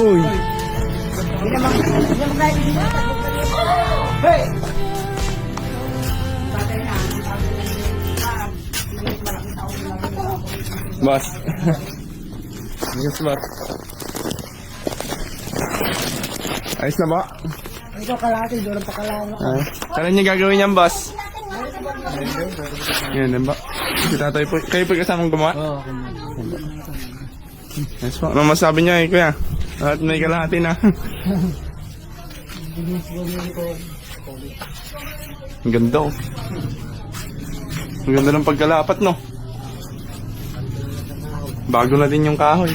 Uy. Hey! Boss. Yes, boss. Ayos na ba? Ito kalahati, doon pa kalahati. Kailan niya gagawin yan, boss? Yan, ba? Si tatay po. Kayo po kasamang gumawa? Oo. Yes po. Ano masabi niya kuya? At may kalahati na. Ang ganda oh. Ang ganda ng pagkalapat no. Bago na din yung kahoy.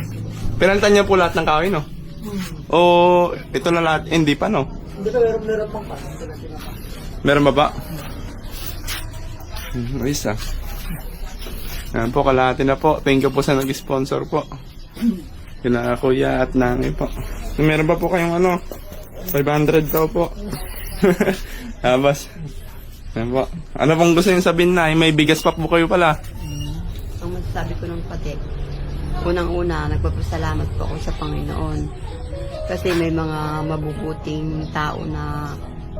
Pinalitan niya po lahat ng kahoy no? O ito na lahat? Hindi pa no? Hindi ka meron pang pa. Meron ba ba? Ayos ah. Yan po, kalahati na po. Thank you po sa nag-sponsor po. Kina kuya at nanay po. Meron ba po kayong ano? 500 daw po. Habas. Yan po. Ano pong gusto nyo sabihin na? May bigas pa po kayo pala. Ang masasabi ko ng pati, unang-una, nagpapasalamat po ako sa Panginoon. Kasi may mga mabubuting tao na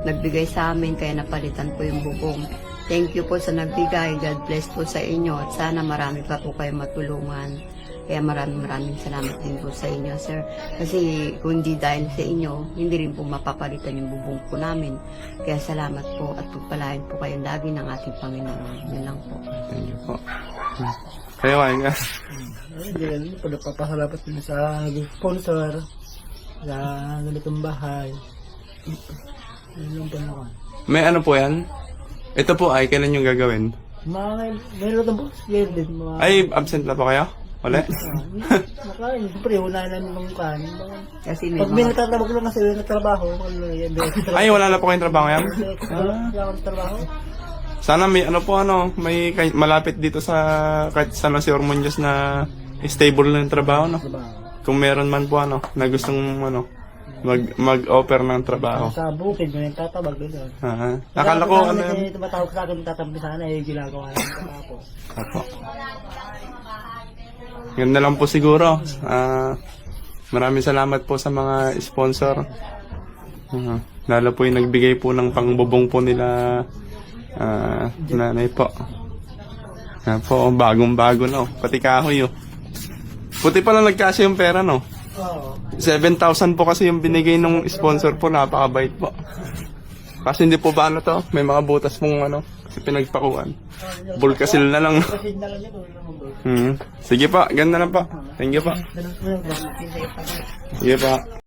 nagbigay sa amin, kaya napalitan po yung bubong. Thank you po sa nagbigay. God bless po sa inyo. At sana marami pa po kayo matulungan. Kaya maraming salamat din po sa inyo, sir. Kasi kung hindi dahil sa inyo, hindi rin po mapapalitan yung bubong po namin. Kaya salamat po at pagpalain po kayo lagi ng ating Panginoon. Yun lang po. Thank you po. Kayo ay nga. Hindi lang, papasalamat din sa sponsor sa ganitong bahay. Yun lang po naman. May ano po yan? Ito po ay kailan yung gagawin? Meron ng boss, yun din. Ay, absent na po kayo? Wala? Nakain, siyempre, una na nung kan. Kasi may Pag may mga, nagtatrabaho lang kasi nagtrabaho, Ay, wala na po kayong trabaho yan? wala akong trabaho. Sana may ano po ano, may malapit dito sa kahit San Jose Ormondios na stable na yung trabaho no. Kung meron man po ano, na gustong ano mag-offer ng trabaho. Sa bukid, may nagtatabag doon. Akala ko ano yan. yan. Tumatawag sa akin, tatampi sana, ginagawa lang ako. Apo. Ganda lang po siguro. Maraming salamat po sa mga sponsor. Lalo po yung nagbigay po ng pangbubong po nila nanay po. Yan po, bagong-bago no. Pati kahoy oh. Puti pala nagkasya yung pera no. Oo. 7,000 po kasi yung binigay ng sponsor po, napakabait po. Kasi hindi po ba ano to, may mga butas pong ano, kasi pinagpakuan. Bulkasil na lang. Kasi na lang yun. Sige pa, ganda na pa. Thank you pa. Sige pa.